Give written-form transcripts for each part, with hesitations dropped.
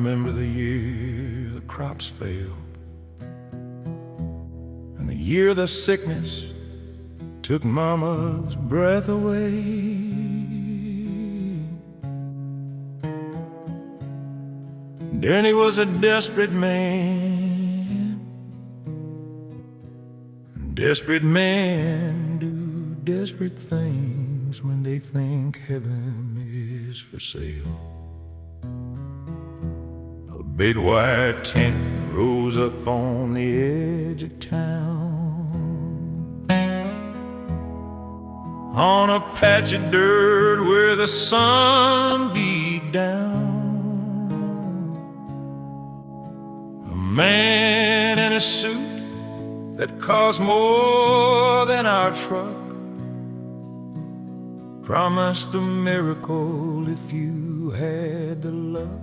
remember the year the crops failed, and the year the sickness took Mama's breath away. Danny was a desperate man, and desperate men do desperate things when they think heaven is for sale. A big white tent rose up on the edge of town, on a patch of dirt where the sun beat down. A man in a suit that cost more than our truck promised a miracle if you had the luck.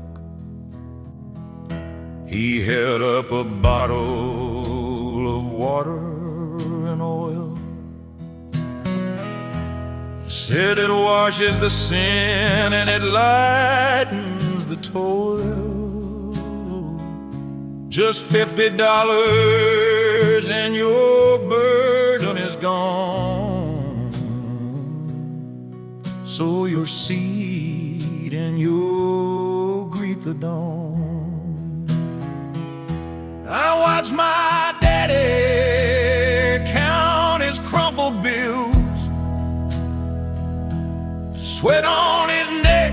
He held up a bottle of water and oil, said it washes the sin and it lightens the toil. Just $50 and your burden is gone, sow your seed and you'll greet the dawn. I watched my daddy count his crumpled bills, sweat on his neck,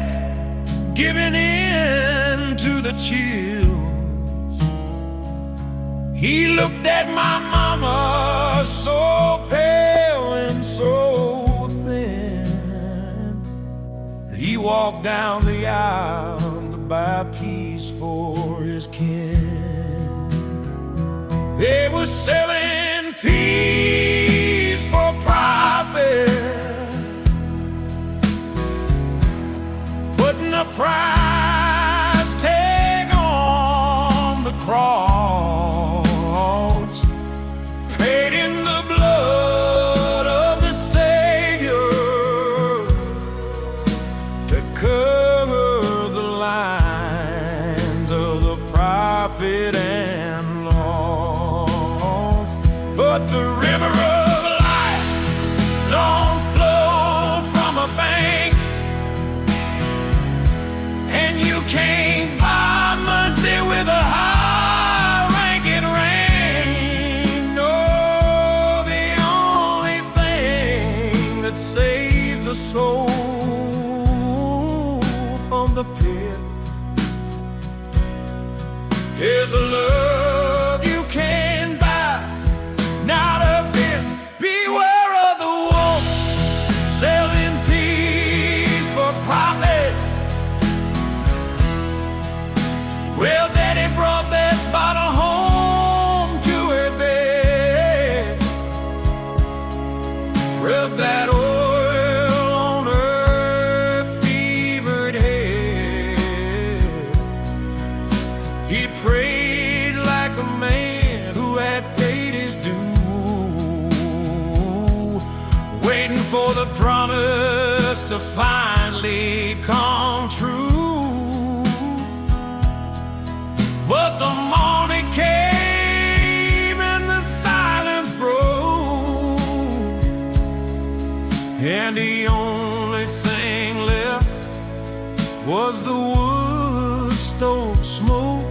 giving in to the chills. He looked at my mama, so pale and so thin. He walked down the aisle to buy peace for his kin. They were selling peace for profit, putting a price tag on the cross, trading the blood of the Savior to cover the lines of the prophet and loss. But the river of life don't flow from a bank, and you can't buy mercy with a high-ranking rank. No, the only thing that saves a soul from the pit is a love you can't buy, not a bit. Beware of the wolf selling peace for profit. Well, Daddy brought that bottle home to her bed, rubbed that oil on her fevered head. He prayed like a man who had paid his due, waiting for the promise to finally come true. But the morning came and the silence broke, and the only thing left was the wood stove smoke.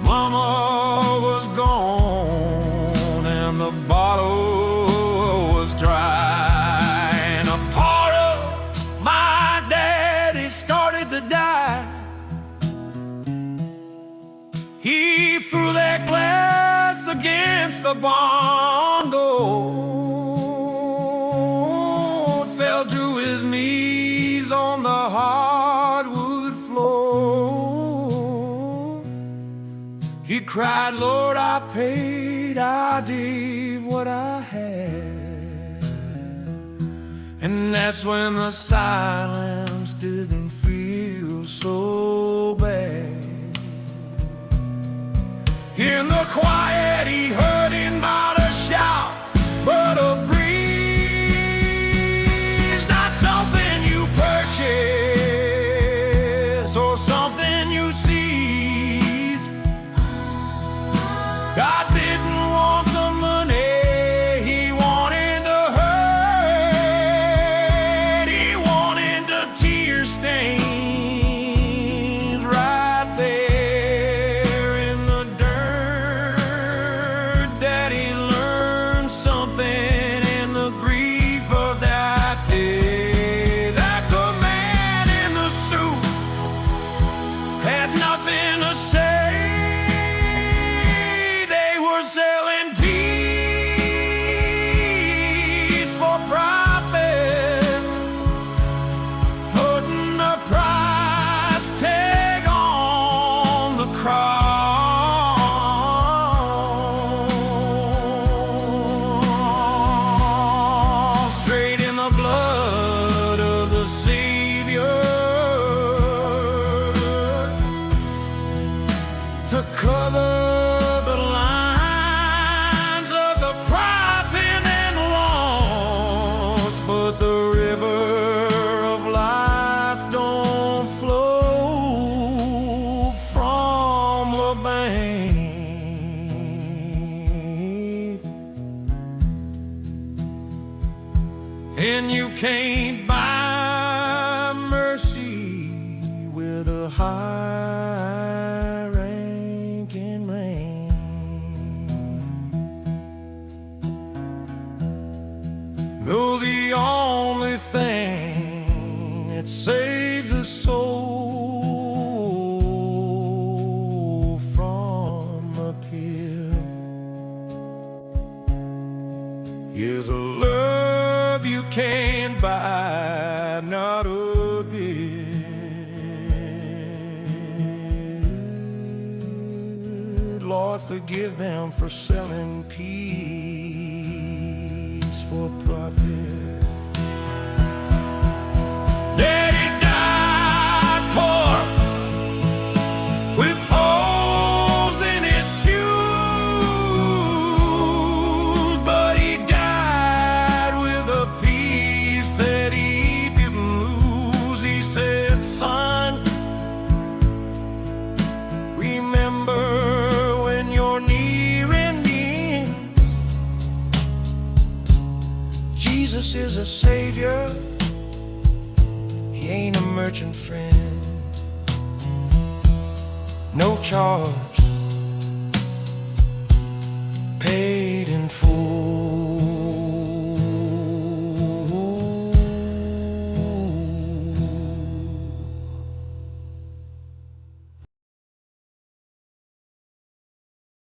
Mama was gone and the bottle was dry, and a part of my daddy started to die. He threw that glass against the barn door, fell to his knees on the hardwood floor. He cried, Lord, I paid, I gave what I had. And that's when the silence didn't feel so bad. In the quiet he heard him not a shout, but a breeze, not something you purchase or something you see. And you can't buy mercy with a high-ranking man. No, the only thing that saves a soul from a kill is a love you can't buy, not a bit. Lord, forgive them for selling peace for profit. Daddy died poor with holes in his shoes, but he died with a peace that he didn't lose. He said, son, remember when you're nearing the end, Jesus is a savior. He ain't a merchant friend. No charge